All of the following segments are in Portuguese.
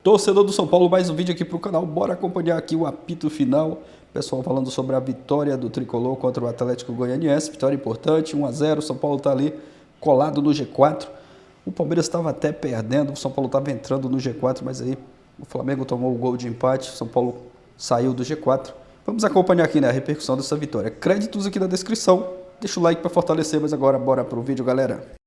Torcedor do São Paulo, mais um vídeo aqui pro canal. Bora acompanhar aqui o apito final. Pessoal falando sobre a vitória do Tricolor contra o Atlético Goianiense. Vitória importante, 1 a 0. O São Paulo tá ali colado no G4. O Palmeiras estava até perdendo, o São Paulo estava entrando no G4, mas aí o Flamengo tomou o gol de empate. O São Paulo saiu do G4. Vamos acompanhar aqui, né, a repercussão dessa vitória. Créditos aqui na descrição. Deixa o like para fortalecer, mas agora bora pro vídeo, galera.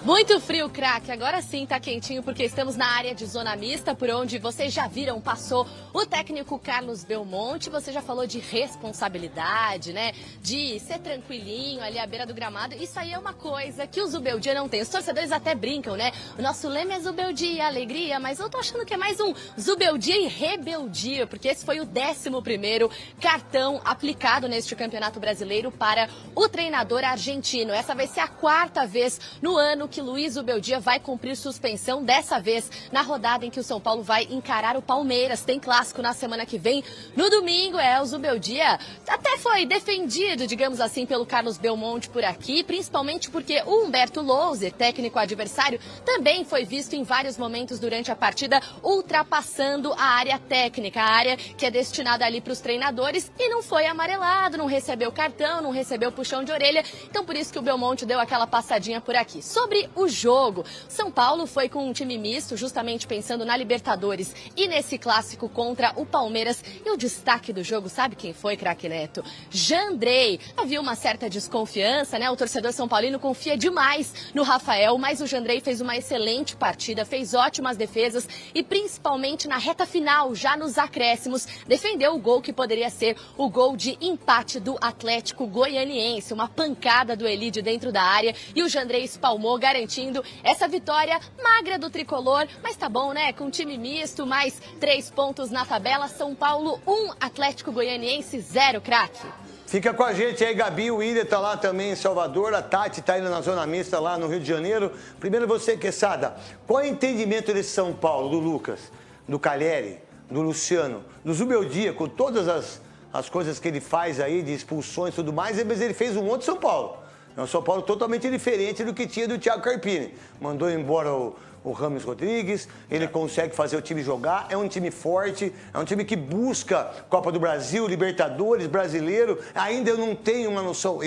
Muito frio, craque. Agora sim tá quentinho porque estamos na área de zona mista, por onde vocês já viram, passou o técnico Carlos Belmonte. Você já falou de responsabilidade, né? De ser tranquilinho ali à beira do gramado. Isso aí é uma coisa que o Zubeldia não tem. Os torcedores até brincam, né? O nosso lema é Zubeldia, alegria, mas eu tô achando que é mais um Zubeldia e rebeldia, porque esse foi o 11º cartão aplicado neste Campeonato Brasileiro para o treinador argentino. Essa vai ser a 4ª vez no ano que Luiz Zubeldia vai cumprir suspensão, dessa vez na rodada em que o São Paulo vai encarar o Palmeiras. Tem clássico na semana que vem. No domingo, o Zubeldia até foi defendido, digamos assim, pelo Carlos Belmonte por aqui, principalmente porque o Humberto Louser, técnico adversário, também foi visto em vários momentos durante a partida ultrapassando a área técnica, a área que é destinada ali para os treinadores, e não foi amarelado, não recebeu cartão, não recebeu puxão de orelha. Então por isso que o Belmonte deu aquela passadinha por aqui. Sobre o jogo, São Paulo foi com um time misto, justamente pensando na Libertadores e nesse clássico contra o Palmeiras. E o destaque do jogo, sabe quem foi, craque Neto? Jandrei. Havia uma certa desconfiança, né? O torcedor são paulino confia demais no Rafael, mas o Jandrei fez uma excelente partida, fez ótimas defesas e principalmente na reta final, já nos acréscimos, defendeu o gol que poderia ser o gol de empate do Atlético Goianiense. Uma pancada do Elide dentro da área e o Jandrei espalmou, garantindo essa vitória magra do Tricolor, mas tá bom, né? Com time misto, mais 3 pontos na tabela. São Paulo 1, Atlético Goianiense 0, craque. Fica com a gente aí, Gabi, o Willian tá lá também em Salvador, a Tati tá indo na zona mista lá no Rio de Janeiro. Primeiro você, Quesada, qual é o entendimento desse São Paulo, do Lucas, do Calheri, do Luciano, do Zubeldia, com todas as coisas que ele faz aí, de expulsões e tudo mais, mas ele fez um outro São Paulo. É um São Paulo totalmente diferente do que tinha do Thiago Carpini. Mandou embora o Rames Rodrigues, ele consegue fazer o time jogar, é um time forte, é um time que busca Copa do Brasil, Libertadores, Brasileiro. Ainda eu não tenho uma noção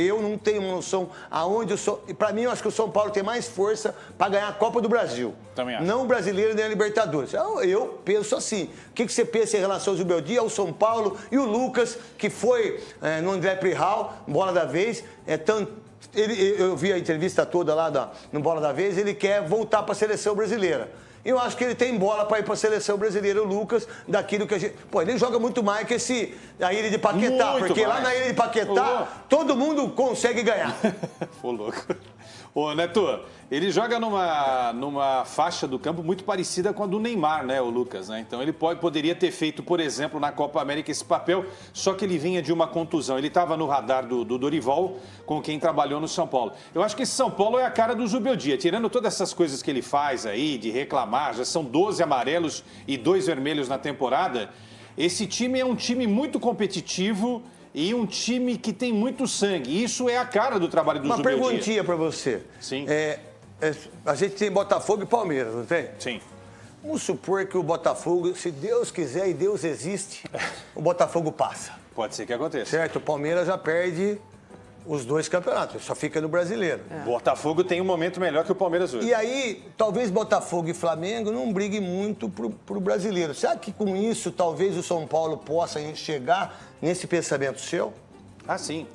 aonde eu sou. E para mim, eu acho que o São Paulo tem mais força para ganhar a Copa do Brasil. Também acho. Não o Brasileiro nem a Libertadores. Eu penso assim. O que você pensa em relação ao Zubeldia, ao São Paulo e o Lucas, que foi no André Prihal, bola da vez, eu vi a entrevista toda lá no Bola da Vez, ele quer voltar para a seleção brasileira. Eu acho que ele tem bola para ir para a seleção brasileira, o Lucas, daquilo que a gente... Pô, ele joga muito mais que a Ilha de Paquetá, muito porque mais. lá na Ilha de Paquetá, todo mundo consegue ganhar. Pô, louco. Ô, Neto, ele joga numa faixa do campo muito parecida com a do Neymar, né, o Lucas, né? Então ele poderia ter feito, por exemplo, na Copa América esse papel, só que ele vinha de uma contusão. Ele estava no radar do Dorival, com quem trabalhou no São Paulo. Eu acho que esse São Paulo é a cara do Zubeldia, tirando todas essas coisas que ele faz aí, de reclamar, já são 12 amarelos e 2 vermelhos na temporada. Esse time é um time muito competitivo e um time que tem muito sangue. Isso é a cara do trabalho do Zubeldia. Uma perguntinha para você. Sim. A gente tem Botafogo e Palmeiras, não tem? Sim. Vamos supor que o Botafogo, se Deus quiser e Deus existe, o Botafogo passa. Pode ser que aconteça. Certo? O Palmeiras já perde os 2 campeonatos, só fica no Brasileiro. Botafogo tem um momento melhor que o Palmeiras hoje. E aí, talvez Botafogo e Flamengo não briguem muito pro Brasileiro. Será que com isso, talvez o São Paulo possa chegar nesse pensamento seu? Ah, sim.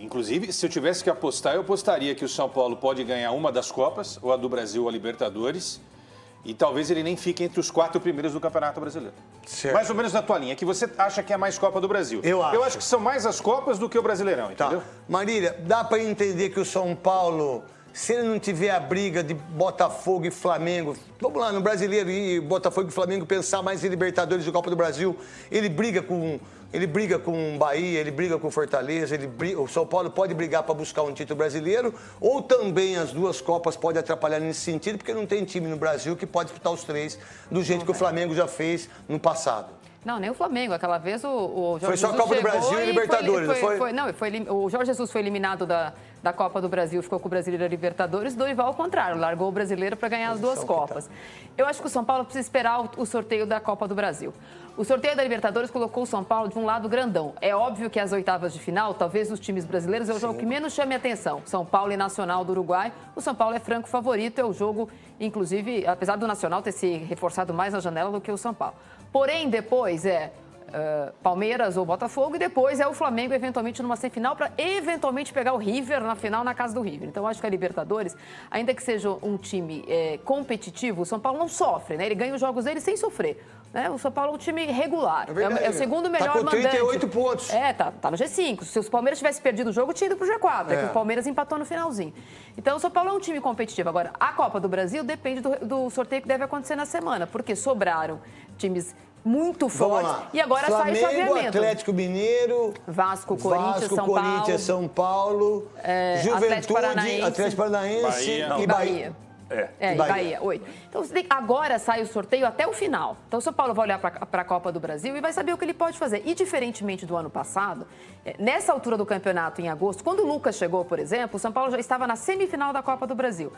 Inclusive, se eu tivesse que apostar, eu apostaria que o São Paulo pode ganhar uma das Copas, ou a do Brasil ou a Libertadores, e talvez ele nem fique entre os 4 primeiros do Campeonato Brasileiro. Certo. Mais ou menos na tua linha, que você acha que é mais Copa do Brasil. Eu acho que são mais as Copas do que o Brasileirão, entendeu? Tá. Marília, dá para entender que o São Paulo, se ele não tiver a briga de Botafogo e Flamengo, vamos lá, no Brasileiro, e Botafogo e Flamengo pensar mais em Libertadores e Copa do Brasil, ele briga com o Bahia, ele briga com o Fortaleza, o São Paulo pode brigar para buscar um título brasileiro, ou também as 2 Copas podem atrapalhar nesse sentido, porque não tem time no Brasil que pode disputar os 3 do jeito que o Flamengo já fez no passado. Não, nem o Flamengo. Aquela vez o Jorge Foi só Jesus a Copa do chegou Brasil e Libertadores, não foi? O Jorge Jesus foi eliminado da Copa do Brasil ficou com o Brasileiro Libertadores, Dorival ao contrário, largou o Brasileiro para ganhar as duas Copas. Eu acho que o São Paulo precisa esperar o sorteio da Copa do Brasil. O sorteio da Libertadores colocou o São Paulo de um lado grandão. É óbvio que as oitavas de final, talvez dos times brasileiros, é o jogo que menos chame a atenção. São Paulo e Nacional do Uruguai. O São Paulo é franco favorito, é o jogo, inclusive, apesar do Nacional ter se reforçado mais na janela do que o São Paulo. Porém, depois Palmeiras ou Botafogo e depois é o Flamengo eventualmente numa semifinal para eventualmente pegar o River na final na casa do River. Então, eu acho que a Libertadores, ainda que seja um time competitivo, o São Paulo não sofre, né? Ele ganha os jogos dele sem sofrer. Né? O São Paulo é um time regular, é o segundo melhor mandante. Tá com 38 pontos. Tá no G5. Se o Palmeiras tivesse perdido o jogo, tinha ido pro G4. É que o Palmeiras empatou no finalzinho. Então, o São Paulo é um time competitivo. Agora, a Copa do Brasil depende do sorteio que deve acontecer na semana, porque sobraram times muito fortes e agora sai o chaveamento. Flamengo, Atlético Mineiro, Vasco, Corinthians, São Paulo, Juventude, Atlético Paranaense e Bahia. E Bahia, 8. Então, agora sai o sorteio até o final. Então, o São Paulo vai olhar para a Copa do Brasil e vai saber o que ele pode fazer. E, diferentemente do ano passado, nessa altura do campeonato, em agosto, quando o Lucas chegou, por exemplo, o São Paulo já estava na semifinal da Copa do Brasil.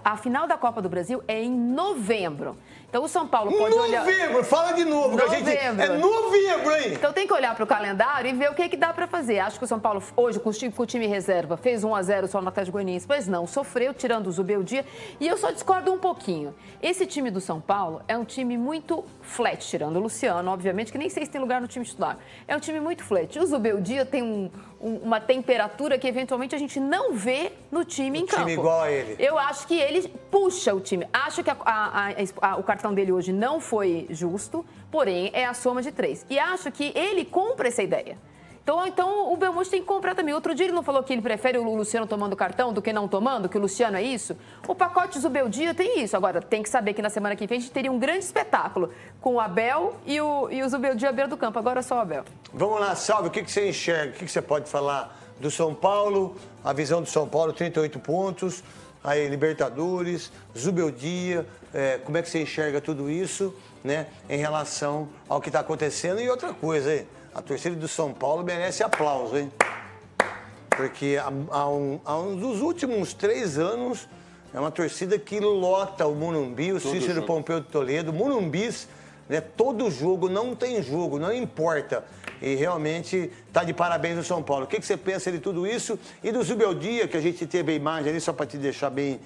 A final da Copa do Brasil é em novembro. Então, o São Paulo pode olhar... Novembro! Fala de novo, que a gente... É novembro, hein? Então, tem que olhar para o calendário e ver o que dá para fazer. Acho que o São Paulo, hoje, com o time reserva, fez 1-0 só no Atlético Goianiense. Pois não, sofreu, tirando o Zubeldia. E eu só discordo um pouquinho. Esse time do São Paulo é um time muito flat, tirando o Luciano, obviamente, que nem sei se tem lugar no time titular. É um time muito flat. O Zubeldia tem uma temperatura que, eventualmente, a gente não vê no time em campo. Time igual a ele. Eu acho que ele puxa o time. Acho que o cartão dele hoje não foi justo, porém, é a soma de 3. E acho que ele compra essa ideia. Então o Belmonte tem que comprar também. Outro dia ele não falou que ele prefere o Luciano tomando cartão do que não tomando, que o Luciano é isso? O pacote Zubeldia tem isso. Agora, tem que saber que na semana que vem a gente teria um grande espetáculo com o Abel e o Zubeldia à beira do campo. Agora só o Abel. Vamos lá, Salve, o que você enxerga? O que você pode falar do São Paulo? A visão do São Paulo, 38 pontos, aí Libertadores, Zubeldia, como é que você enxerga tudo isso, né, em relação ao que está acontecendo? E outra coisa, hein? A torcida do São Paulo merece aplauso, hein? Porque há um dos últimos 3 anos é uma torcida que lota o Morumbi, o Cícero Pompeu de Toledo, Morumbis, né? Todo jogo, não tem jogo, não importa. E realmente está de parabéns o São Paulo. O que você pensa de tudo isso? E do Zubeldia, que a gente teve a imagem ali, só para te deixar bem...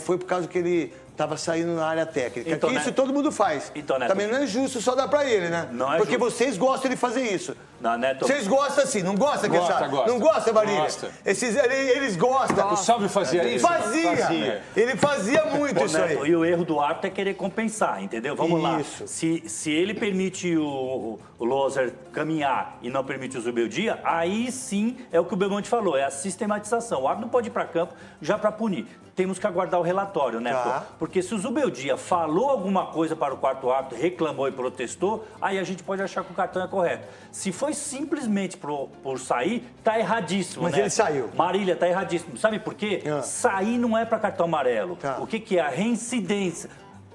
foi por causa que ele estava saindo na área técnica. Então, que isso todo mundo faz. Então, Neto, também não é justo só dar para ele, né? Não é porque justo. Vocês gostam de fazer isso. Não, Neto... Vocês gostam assim, não gosta, Queixada? Não gosta, Marília? Eles gostam. O Salve fazia isso? Fazia. Ele fazia muito isso Neto, aí. E o erro do árbitro é querer compensar, entendeu? Vamos lá. Se ele permite o Loser caminhar e não permite o Zubeldia, aí sim é o que o Belmonte falou, é a sistematização. O árbitro não pode ir para campo já para punir. Temos que aguardar o relatório, né? Tá. Porque se o Zubeldia falou alguma coisa para o quarto árbitro, reclamou e protestou, aí a gente pode achar que o cartão é correto. Se foi simplesmente por sair, tá erradíssimo, Mas né? ele saiu. Marília, tá erradíssimo. Sabe por quê? Sair não é para cartão amarelo. Tá. O que é a reincidência?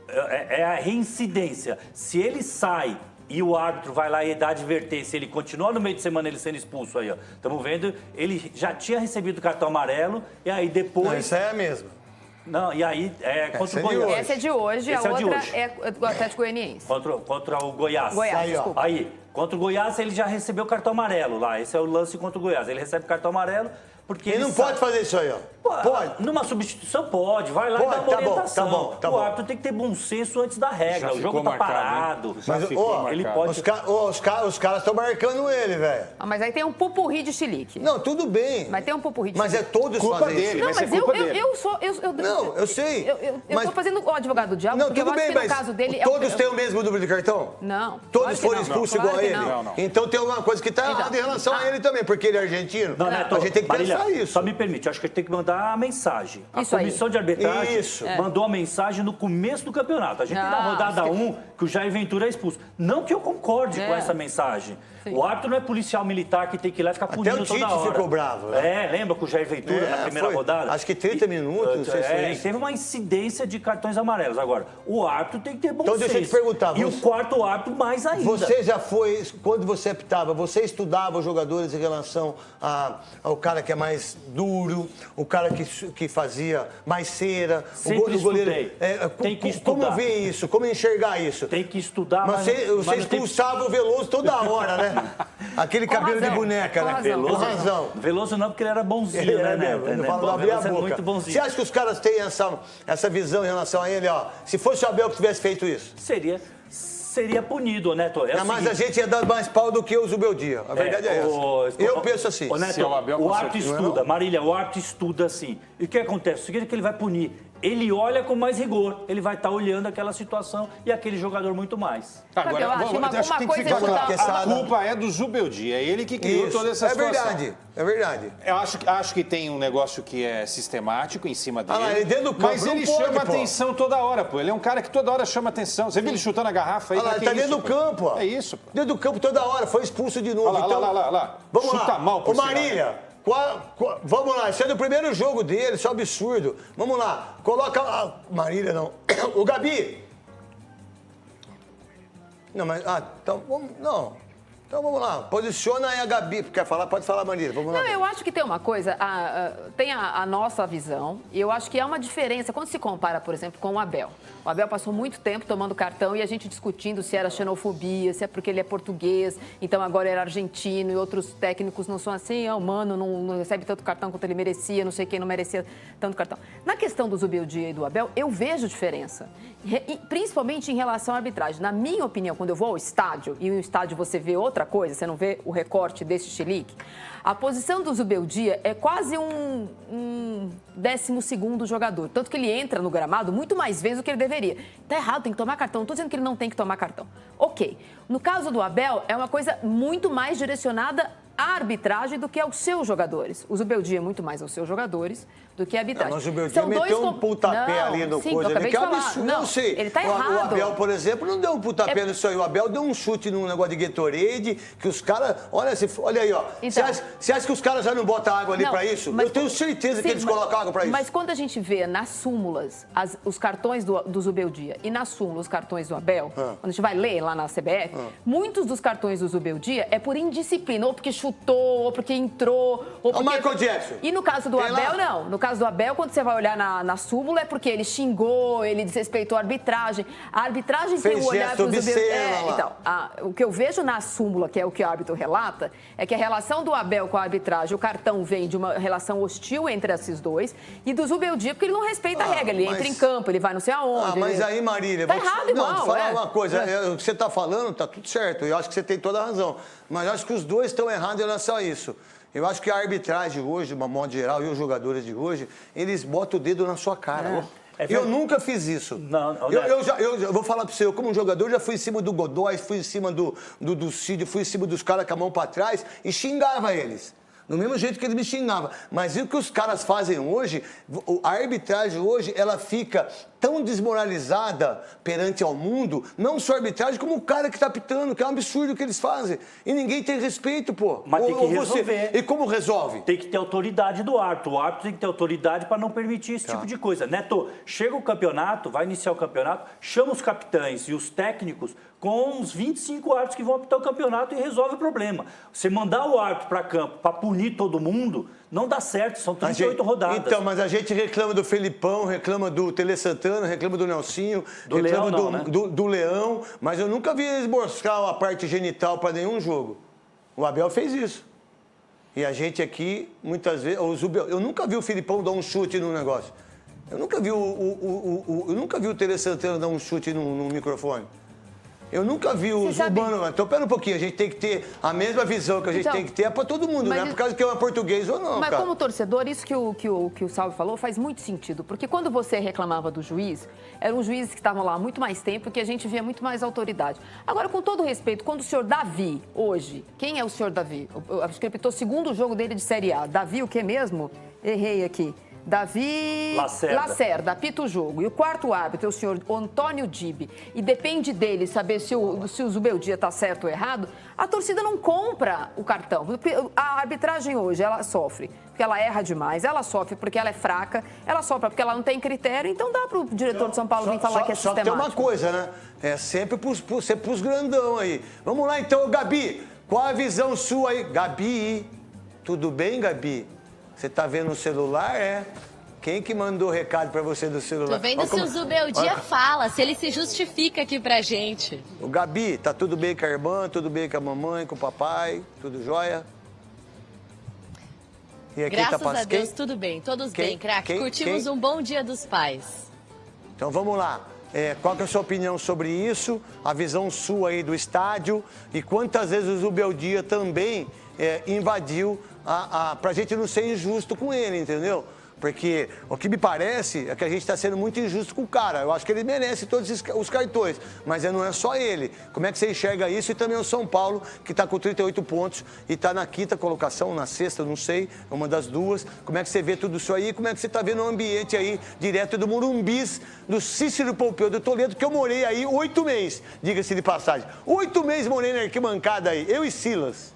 É a reincidência. Se ele sai e o árbitro vai lá e dá advertência, ele continua no meio de semana ele sendo expulso aí, ó. Estamos vendo, ele já tinha recebido o cartão amarelo e aí depois... Não, isso aí é a mesma. Não, e aí contra o Goiás. Essa é de hoje, a outra é do Atlético Goianiense. Contra o Goiás. Aí, desculpa. Aí, contra o Goiás ele já recebeu o cartão amarelo lá, esse é o lance contra o Goiás. Ele recebe o cartão amarelo porque ele não pode fazer isso aí, ó. Pode. Numa substituição pode, vai lá e dá uma orientação. Tá bom. O árbitro tem que ter bom senso antes da regra. O jogo tá parado. Mas, ele pode... Os caras estão marcando ele, velho. Mas aí tem um pupurri de chilique. Não, tudo bem. Mas tem um pupurri de chilique. Mas todos culpa fazem dele, isso. Não, mas eu sei. Eu tô fazendo o advogado do diabo, não, porque tudo eu acho bem, que mas no caso dele... todos têm o mesmo número de cartão? Não. Todos foram expulsos igual a ele? Não. Então tem alguma coisa que tá errada em relação a ele também, porque ele é argentino. Não, Neto, a gente tem que pensar isso. Só me permite, eu acho que a gente tem que mandar a mensagem. A comissão de arbitragem mandou a mensagem no começo do campeonato. A gente tem na rodada 1 que o Jair Ventura é expulso. Não que eu concorde com essa mensagem. Sim. O árbitro não é policial militar que tem que ir lá e ficar punindo toda hora. Até o Tite ficou bravo. Né? Lembra com o Jair Ventura na primeira rodada? Acho que 30 minutos, não sei se foi isso. Teve uma incidência de cartões amarelos. Agora, o árbitro tem que ter bom senso. Então deixa eu te perguntar. E o quarto árbitro mais ainda. Você já foi, quando você apitava, você estudava os jogadores em relação ao cara que é mais duro, o cara que fazia mais cera. Sempre o goleiro. Tem que estudar. Como ver isso? Como enxergar isso? Tem que estudar, mas você expulsava o Veloso toda hora, né? Aquele cabelo de boneca, né? Veloso, com razão. Veloso não, porque ele era bonzinho, Não fala, abrir a boca. Muito bonzinho. Você acha que os caras têm essa visão em relação a ele, ó? Se fosse o Abel que tivesse feito isso? Seria punido, Neto. Mas a gente ia dar mais pau do que o Zubeldia. A verdade é essa. Eu penso assim. Neto, o árbitro estuda, Marília, o árbitro estuda assim. E o que acontece? O seguinte é que ele vai punir. Ele olha com mais rigor. Ele vai estar olhando aquela situação e aquele jogador muito mais. Agora, eu acho acho que tem que ficar claro. A culpa é do Zubeldia. É ele que criou toda essa situação. É verdade. Eu acho que tem um negócio que é sistemático em cima dele. Ele dentro do campo, mas ele chama atenção toda hora, pô. Ele é um cara que toda hora chama atenção. Você viu ele chutando a garrafa aí? Ele tá dentro do campo, ó. É isso, pô. Dentro do campo toda hora. Foi expulso de novo. Olha lá. Vamos Chuta lá. mal, por Ô, Marília. Vamos lá, isso é do primeiro jogo dele, isso é um absurdo. Vamos lá, coloca. Marília não. O Gabi. Não, mas. Então vamos. Não. Então vamos lá, posiciona aí a Gabi. Quer falar? Pode falar, Marília. Vamos lá. Não, eu acho que tem uma coisa, tem a nossa visão, e eu acho que há uma diferença quando se compara, por exemplo, com o Abel. O Abel passou muito tempo tomando cartão e a gente discutindo se era xenofobia, se é porque ele é português, então agora era argentino e outros técnicos não são assim, o Mano não recebe tanto cartão quanto ele merecia, não sei quem não merecia tanto cartão. Na questão do Zubeldia e do Abel, eu vejo diferença, principalmente em relação à arbitragem. Na minha opinião, quando eu vou ao estádio, e no estádio você vê outra coisa, você não vê o recorte desse chilique, a posição do Zubeldia é quase um 12º jogador. Tanto que ele entra no gramado muito mais vezes do que ele deveria. Tá errado, tem que tomar cartão. Não estou dizendo que ele não tem que tomar cartão. Ok. No caso do Abel, é uma coisa muito mais direcionada à arbitragem do que aos seus jogadores. O Zubeldia é muito mais aos seus jogadores do que a arbitragem. Mas o Zubeldia meteu um pontapé ali no coisa. Ele que é absurdo. Não, sei. Ele tá errado. O Abel, por exemplo, não deu um pontapé nisso aí. O Abel deu um chute num negócio de Gatorade, que os caras... Olha aí, ó. Então, você acha que os caras já não botam água ali pra isso? Eu tenho certeza que eles colocam água pra isso. Mas quando a gente vê nas súmulas os cartões do Zubeldia e nas súmulas os cartões do Abel, quando a gente vai ler lá na CBF, muitos dos cartões do Zubeldia é por indisciplina, ou porque chutou, ou porque entrou, ou porque... O Michael Jackson. E no caso do Abel, não. No caso do Abel, quando você vai olhar na súmula, é porque ele xingou, ele desrespeitou a arbitragem. A arbitragem tem o olhar pro Zubeldia. Então, o que eu vejo na súmula, que é o que o árbitro relata, é que a relação do Abel com a arbitragem, o cartão vem de uma relação hostil entre esses dois, e do Zubeldia, porque ele não respeita a regra, ele entra em campo, ele vai não sei aonde. Mas aí, Marília... Tá errado igual, Não, falar uma coisa, o que você tá falando tá tudo certo, eu acho que você tem toda a razão, mas eu acho que os dois estão errados em relação a isso. Eu acho que a arbitragem hoje, de uma modo geral, e os jogadores de hoje, eles botam o dedo na sua cara. Eu nunca fiz isso. Eu vou falar pra você, eu como jogador já fui em cima do Godoy, fui em cima do Cid, fui em cima dos caras com a mão pra trás e xingava eles. Do mesmo jeito que eles me xingavam. Mas e o que os caras fazem hoje, a arbitragem hoje, ela fica tão desmoralizada perante ao mundo, não só a arbitragem, como o cara que tá apitando, que é um absurdo o que eles fazem. E ninguém tem respeito, pô. Mas tem que resolver. E como resolve? Tem que ter autoridade do árbitro. O árbitro tem que ter autoridade para não permitir esse tipo de coisa. Neto, chega o campeonato, vai iniciar o campeonato, chama os capitães e os técnicos com uns 25 árbitros que vão apitar o campeonato e resolve o problema. Você mandar o árbitro para campo para punir todo mundo, não dá certo, são 38 rodadas. Então, mas a gente reclama do Felipão, reclama do Tele Santana, reclama do Nelsinho, reclama do Leão, mas eu nunca vi eles mostrar a parte genital para nenhum jogo. O Abel fez isso. E a gente aqui, muitas vezes, eu nunca vi o Felipão dar um chute no negócio. Eu nunca vi o Tele Santana dar um chute no microfone. Eu nunca vi o Urbano. Então, pera um pouquinho, a gente tem que ter a mesma visão que a gente tem que ter, é para todo mundo, não é por causa que é português ou não. Mas como torcedor, isso que o Salve falou faz muito sentido, porque quando você reclamava do juiz, eram juízes que estavam lá há muito mais tempo, que a gente via muito mais autoridade. Agora, com todo respeito, quando o senhor Davi, hoje, quem é o senhor Davi? Acho que ele apitou o segundo jogo dele de Série A. Davi, o que mesmo? Errei aqui. Davi Lacerda apita o jogo. E o quarto árbitro é o senhor Antônio Dibi. E depende dele saber se o Zubeldia está certo ou errado. A torcida não compra o cartão. A arbitragem hoje, ela sofre porque ela erra demais. Ela sofre porque ela é fraca. Ela sofre porque ela não tem critério. Então dá para o diretor de São Paulo vir falar que é sistemático. Só tem uma coisa, né? É sempre pros grandão aí. Vamos lá então, Gabi. Qual a visão sua aí? Gabi, tudo bem, Gabi? Você tá vendo o celular, é? Quem que mandou o recado pra você do celular? Tô vendo se o Zubeldia fala, se ele se justifica aqui pra gente. O Gabi, tá tudo bem com a irmã, tudo bem com a mamãe, com o papai, tudo jóia? E aqui Graças tá a Deus, tudo bem, todos bem, craque. Curtimos um bom Dia dos Pais. Então vamos lá. Qual que é a sua opinião sobre isso? A visão sua aí do estádio e quantas vezes o Zubeldia também invadiu pra gente não ser injusto com ele, entendeu? Porque o que me parece é que a gente está sendo muito injusto com o cara. Eu acho que ele merece todos os cartões, mas não é só ele. Como é que você enxerga isso? E também o São Paulo, que está com 38 pontos e está na quinta colocação, na sexta, não sei, uma das duas. Como é que você vê tudo isso aí? Como é que você está vendo o ambiente aí, direto do Morumbis, do Cícero Pompeu do Toledo, que eu morei aí 8 meses, diga-se de passagem. 8 meses morei na arquibancada aí, eu e Silas.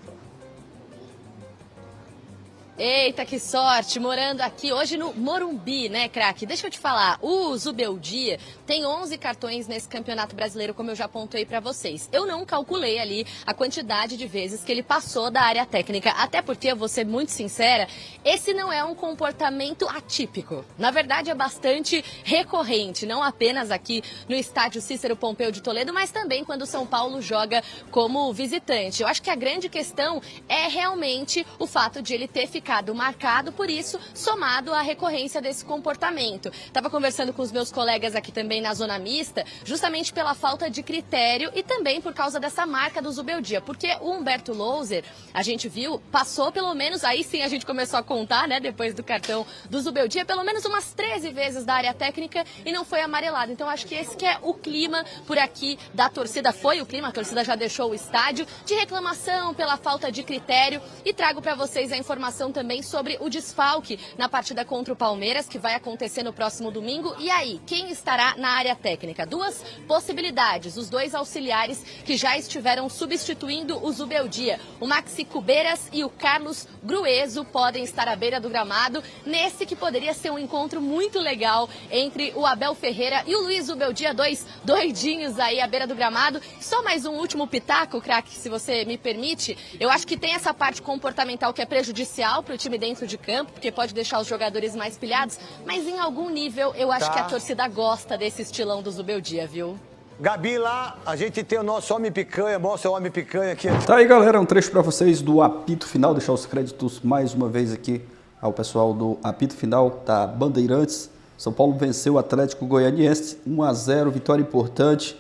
Eita, que sorte, morando aqui hoje no Morumbi, né, craque? Deixa eu te falar, o Zubeldia tem 11 cartões nesse Campeonato Brasileiro, como eu já apontei pra vocês. Eu não calculei ali a quantidade de vezes que ele passou da área técnica, até porque, eu vou ser muito sincera, esse não é um comportamento atípico. Na verdade, é bastante recorrente, não apenas aqui no estádio Cícero Pompeu de Toledo, mas também quando o São Paulo joga como visitante. Eu acho que a grande questão é realmente o fato de ele ter ficado marcado por isso, somado à recorrência desse comportamento. Estava conversando com os meus colegas aqui também na zona mista, justamente pela falta de critério e também por causa dessa marca do Zubeldia, porque o Humberto Louser, a gente viu, passou pelo menos, aí sim a gente começou a contar, né, depois do cartão do Zubeldia, pelo menos umas 13 vezes da área técnica e não foi amarelado. Então acho que esse que é o clima por aqui da torcida, foi o clima, a torcida já deixou o estádio, de reclamação pela falta de critério, e trago para vocês a informação também sobre o desfalque na partida contra o Palmeiras, que vai acontecer no próximo domingo. E aí, quem estará na área técnica? Duas possibilidades, os dois auxiliares que já estiveram substituindo o Zubeldia. O Maxi Cubeiras e o Carlos Grueso podem estar à beira do gramado, nesse que poderia ser um encontro muito legal entre o Abel Ferreira e o Luiz Zubeldia, dois doidinhos aí à beira do gramado. Só mais um último pitaco, craque, se você me permite. Eu acho que tem essa parte comportamental que é prejudicial para o time dentro de campo, porque pode deixar os jogadores mais pilhados, mas em algum nível eu acho que a torcida gosta desse estilão do Zubeldia, viu? Gabi, lá a gente tem o nosso Homem Picanha, mostra o Homem Picanha aqui. Tá aí, galera, um trecho para vocês do apito final, deixar os créditos mais uma vez aqui ao pessoal do apito final da Bandeirantes. São Paulo venceu o Atlético Goianiense 1-0, vitória importante,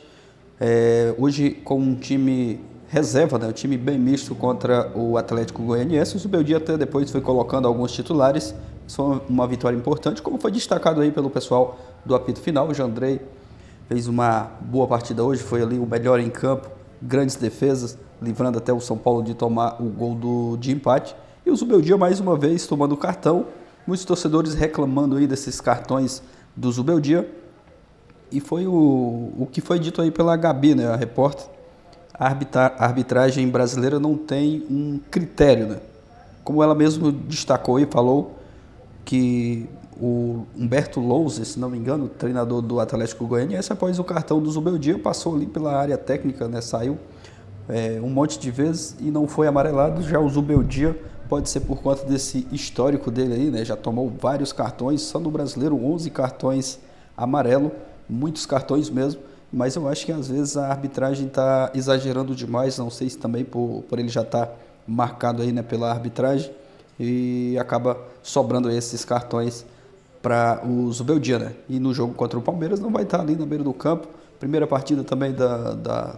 hoje com um time reserva, né? Um time bem misto contra o Atlético Goianiense. O Zubeldia até depois foi colocando alguns titulares. Foi uma vitória importante, como foi destacado aí pelo pessoal do apito final. O Jandrei fez uma boa partida hoje, foi ali o melhor em campo, grandes defesas, livrando até o São Paulo de tomar o gol de empate. E o Zubeldia mais uma vez tomando cartão, muitos torcedores reclamando aí desses cartões do Zubeldia. E foi o que foi dito aí pela Gabi, né, a repórter. A arbitragem brasileira não tem um critério, né? Como ela mesmo destacou e falou que o Humberto Louser, se não me engano, treinador do Atlético Goianiense, após o cartão do Zubeldia, passou ali pela área técnica, né? Saiu um monte de vezes e não foi amarelado. Já o Zubeldia pode ser por conta desse histórico dele aí, né? Já tomou vários cartões, só no brasileiro 11 cartões amarelo, muitos cartões mesmo. Mas eu acho que às vezes a arbitragem está exagerando demais, não sei se também por ele já estar marcado aí, né, pela arbitragem, e acaba sobrando esses cartões para o Zubeldia, né? E no jogo contra o Palmeiras não vai estar ali na beira do campo. Primeira partida também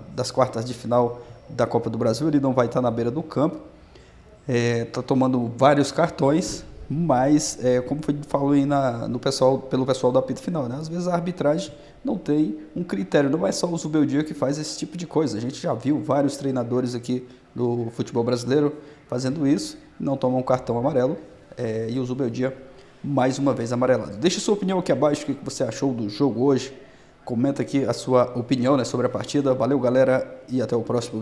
das quartas de final da Copa do Brasil, ele não vai estar na beira do campo. Está tomando vários cartões, mas como falou aí pelo pessoal do apito final, né? Às vezes a arbitragem não tem um critério, não é só o Zubeldia que faz esse tipo de coisa. A gente já viu vários treinadores aqui do futebol brasileiro fazendo isso, não tomam um cartão amarelo, e o Zubeldia mais uma vez amarelado. Deixa sua opinião aqui abaixo, o que você achou do jogo hoje, comenta aqui a sua opinião, né, sobre a partida. Valeu, galera, e até o próximo vídeo.